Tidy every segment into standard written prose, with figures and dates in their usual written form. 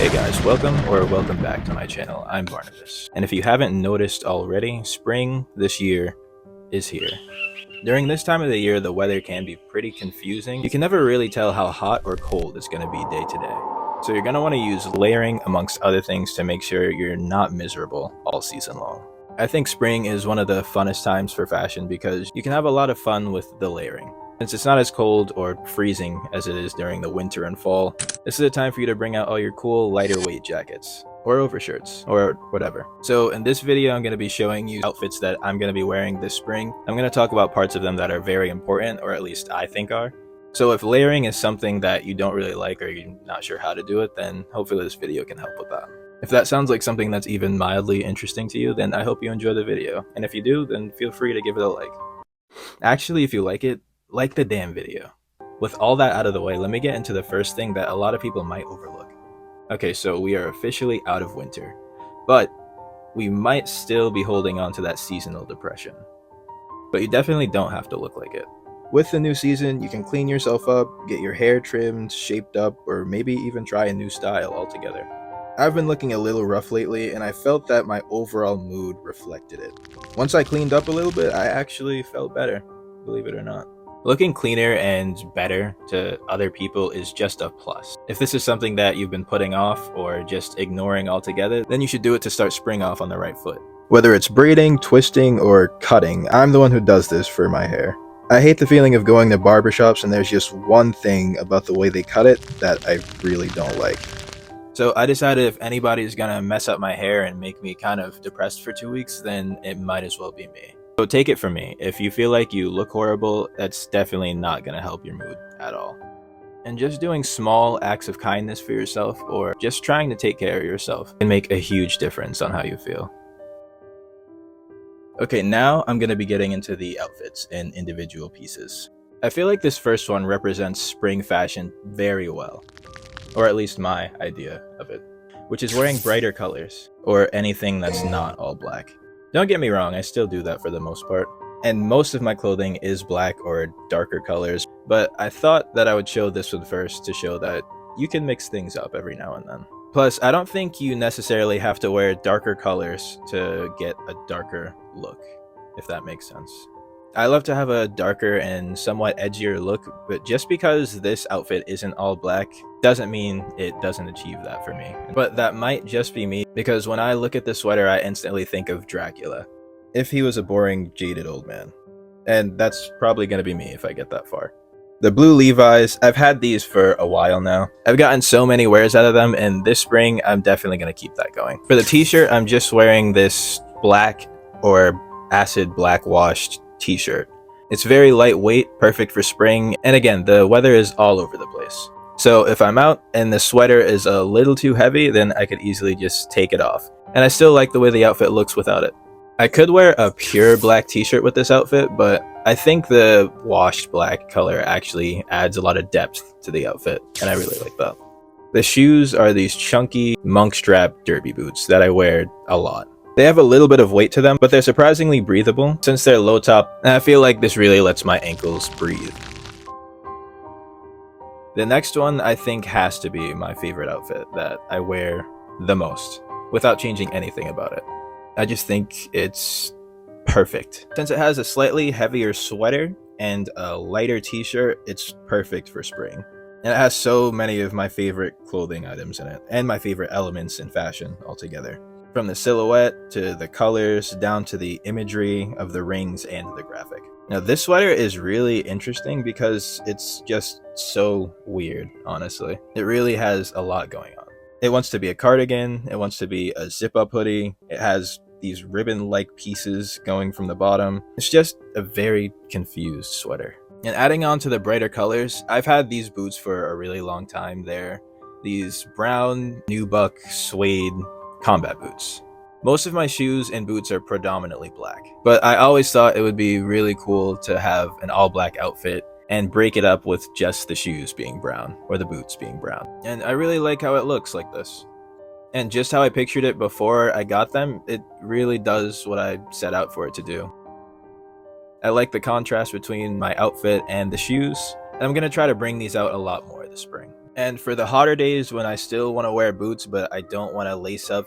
Hey guys, welcome back to my channel. I'm Barnabas. And if you haven't noticed already, spring this year is here. During this time of the year, the weather can be pretty confusing. You can never really tell how hot or cold it's going to be day to day. So you're going to want to use layering amongst other things to make sure you're not miserable all season long. I think spring is one of the funnest times for fashion because you can have a lot of fun with the layering. Since it's not as cold or freezing as it is during the winter and fall, this is a time for you to bring out all your cool lighter weight jackets or overshirts or whatever. So in this video, I'm going to be showing you outfits that I'm going to be wearing this spring. I'm going to talk about parts of them that are very important, or at least I think are. So if layering is something that you don't really like or you're not sure how to do it, then hopefully this video can help with that. If that sounds like something that's even mildly interesting to you, then I hope you enjoy the video. And if you do, then feel free to give it a like. Actually, if you like it, like the damn video. With all that out of the way, let me get into the first thing that a lot of people might overlook. Okay, so we are officially out of winter, but we might still be holding on to that seasonal depression. But you definitely don't have to look like it. With the new season, you can clean yourself up, get your hair trimmed, shaped up, or maybe even try a new style altogether. I've been looking a little rough lately, and I felt that my overall mood reflected it. Once I cleaned up a little bit, I actually felt better, believe it or not. Looking cleaner and better to other people is just a plus. If this is something that you've been putting off or just ignoring altogether, then you should do it to start spring off on the right foot. Whether it's braiding, twisting, or cutting, I'm the one who does this for my hair. I hate the feeling of going to barbershops and there's just one thing about the way they cut it that I really don't like. So I decided if anybody's gonna mess up my hair and make me kind of depressed for 2 weeks, then it might as well be me. So take it from me, if you feel like you look horrible, that's definitely not going to help your mood at all. And just doing small acts of kindness for yourself or just trying to take care of yourself can make a huge difference on how you feel. Okay, now I'm going to be getting into the outfits and individual pieces. I feel like this first one represents spring fashion very well, or at least my idea of it, which is wearing brighter colors or anything that's not all black. Don't get me wrong, I still do that for the most part, and most of my clothing is black or darker colors, but I thought that I would show this one first to show that you can mix things up every now and then. Plus, I don't think you necessarily have to wear darker colors to get a darker look, if that makes sense. I love to have a darker and somewhat edgier look, but just because this outfit isn't all black doesn't mean it doesn't achieve that for me. But that might just be me, because when I look at the sweater, I instantly think of Dracula, if he was a boring, jaded old man. And that's probably going to be me if I get that far. The blue Levi's, I've had these for a while now. I've gotten so many wears out of them, and this spring, I'm definitely going to keep that going. For the t-shirt, I'm just wearing this black or acid black washed t-shirt. It's very lightweight, perfect for spring, and again, the weather is all over the place. So if I'm out and the sweater is a little too heavy, then I could easily just take it off. And I still like the way the outfit looks without it. I could wear a pure black t-shirt with this outfit, but I think the washed black color actually adds a lot of depth to the outfit, and I really like that. The shoes are these chunky monk strap derby boots that I wear a lot. They have a little bit of weight to them, but they're surprisingly breathable since they're low top, and I feel like this really lets my ankles breathe. The next one I think has to be my favorite outfit that I wear the most, without changing anything about it. I just think it's perfect. Since it has a slightly heavier sweater and a lighter t-shirt, it's perfect for spring. And it has so many of my favorite clothing items in it, and my favorite elements in fashion altogether. From the silhouette, to the colors, down to the imagery of the rings and the graphic. Now this sweater is really interesting because it's just so weird, honestly. It really has a lot going on. It wants to be a cardigan, it wants to be a zip-up hoodie, it has these ribbon-like pieces going from the bottom. It's just a very confused sweater. And adding on to the brighter colors, I've had these boots for a really long time. They're these brown nubuck suede combat boots. Most of my shoes and boots are predominantly black, but I always thought it would be really cool to have an all black outfit and break it up with just the shoes being brown or the boots being brown. And I really like how it looks like this. And just how I pictured it before I got them, it really does what I set out for it to do. I like the contrast between my outfit and the shoes, and I'm going to try to bring these out a lot more this spring. And for the hotter days when I still want to wear boots but I don't want to lace up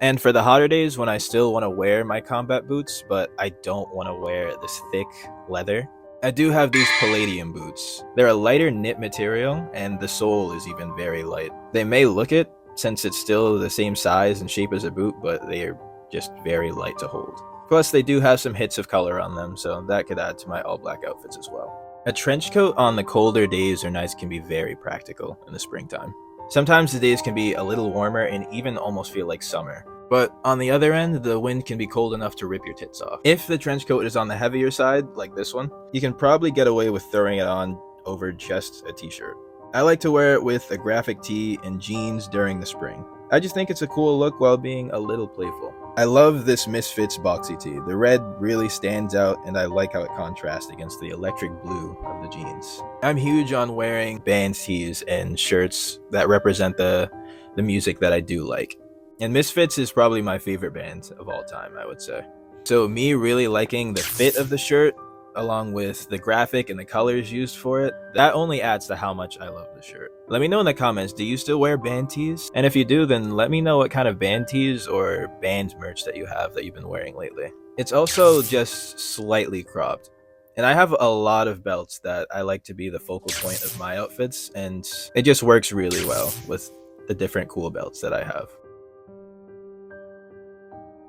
And for the hotter days when I still want to wear my combat boots, but I don't want to wear this thick leather, I do have these palladium boots. They're a lighter knit material, and the sole is even very light. They may look it, since it's still the same size and shape as a boot, but they are just very light to hold. Plus, they do have some hits of color on them, so that could add to my all-black outfits as well. A trench coat on the colder days or nights can be very practical in the springtime. Sometimes the days can be a little warmer and even almost feel like summer. But on the other end, the wind can be cold enough to rip your tits off. If the trench coat is on the heavier side, like this one, you can probably get away with throwing it on over just a t-shirt. I like to wear it with a graphic tee and jeans during the spring. I just think it's a cool look while being a little playful. I love this Misfits boxy tee. The red really stands out and I like how it contrasts against the electric blue of the jeans. I'm huge on wearing band tees and shirts that represent the music that I do like. And Misfits is probably my favorite band of all time, I would say. So me really liking the fit of the shirt, along with the graphic and the colors used for it, that only adds to how much I love the shirt. Let me know in the comments, do you still wear band tees? And if you do, then let me know what kind of band tees or band merch that you have that you've been wearing lately. It's also just slightly cropped. And I have a lot of belts that I like to be the focal point of my outfits, and it just works really well with the different cool belts that I have.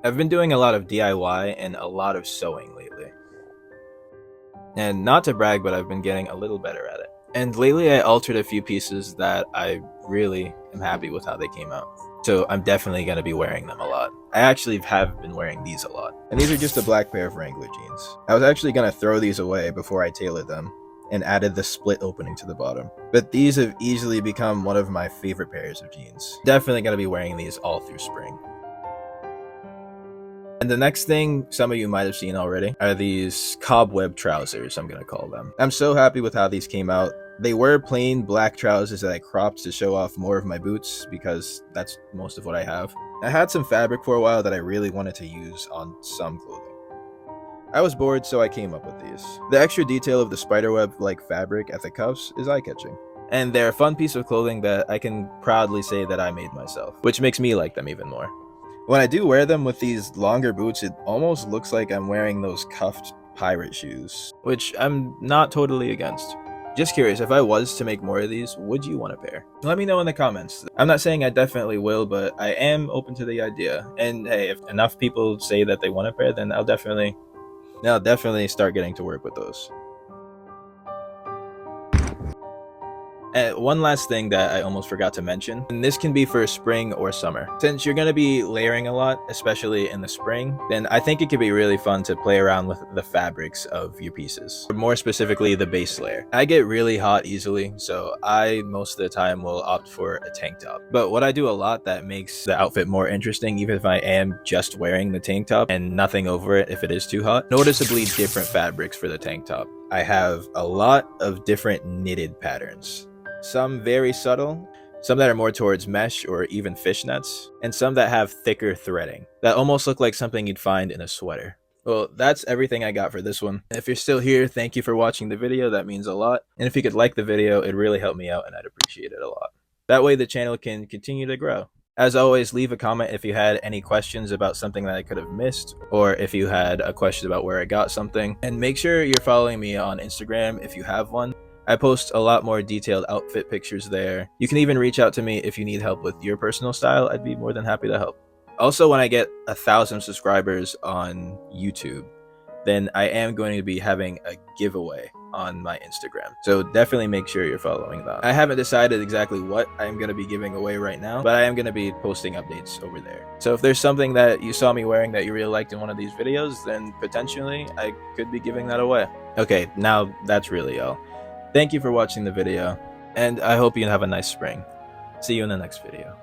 I've been doing a lot of DIY and a lot of sewing lately. And not to brag, but I've been getting a little better at it. And lately I altered a few pieces that I really am happy with how they came out. So I'm definitely going to be wearing them a lot. I actually have been wearing these a lot. And these are just a black pair of Wrangler jeans. I was actually going to throw these away before I tailored them and added the split opening to the bottom. But these have easily become one of my favorite pairs of jeans. Definitely going to be wearing these all through spring. And the next thing some of you might have seen already are these cobweb trousers, I'm going to call them. I'm so happy with how these came out. They were plain black trousers that I cropped to show off more of my boots because that's most of what I have. I had some fabric for a while that I really wanted to use on some clothing. I was bored, so I came up with these. The extra detail of the spiderweb-like fabric at the cuffs is eye-catching. And they're a fun piece of clothing that I can proudly say that I made myself, which makes me like them even more. When I do wear them with these longer boots, it almost looks like I'm wearing those cuffed pirate shoes, which I'm not totally against. Just curious, if I was to make more of these, would you want a pair? Let me know in the comments. I'm not saying I definitely will, but I am open to the idea. And hey, if enough people say that they want a pair, then I'll definitely start getting to work with those. And one last thing that I almost forgot to mention, and this can be for spring or summer. Since you're going to be layering a lot, especially in the spring, then I think it could be really fun to play around with the fabrics of your pieces. More specifically, the base layer. I get really hot easily, so I most of the time will opt for a tank top. But what I do a lot that makes the outfit more interesting, even if I am just wearing the tank top and nothing over it if it is too hot, noticeably different fabrics for the tank top. I have a lot of different knitted patterns. Some very subtle, some that are more towards mesh or even fishnets, and some that have thicker threading that almost look like something you'd find in a sweater. Well, that's everything I got for this one. If you're still here, thank you for watching the video. That means a lot. And if you could like the video, it'd really help me out and I'd appreciate it a lot. That way the channel can continue to grow. As always, leave a comment if you had any questions about something that I could have missed, or if you had a question about where I got something. And make sure you're following me on Instagram if you have one. I post a lot more detailed outfit pictures there. You can even reach out to me if you need help with your personal style. I'd be more than happy to help. Also, when I get 1,000 subscribers on YouTube, then I am going to be having a giveaway on my Instagram. So definitely make sure you're following that. I haven't decided exactly what I'm going to be giving away right now, but I am going to be posting updates over there. So if there's something that you saw me wearing that you really liked in one of these videos, then potentially I could be giving that away. Okay, now that's really all. Thank you for watching the video, and I hope you have a nice spring. See you in the next video.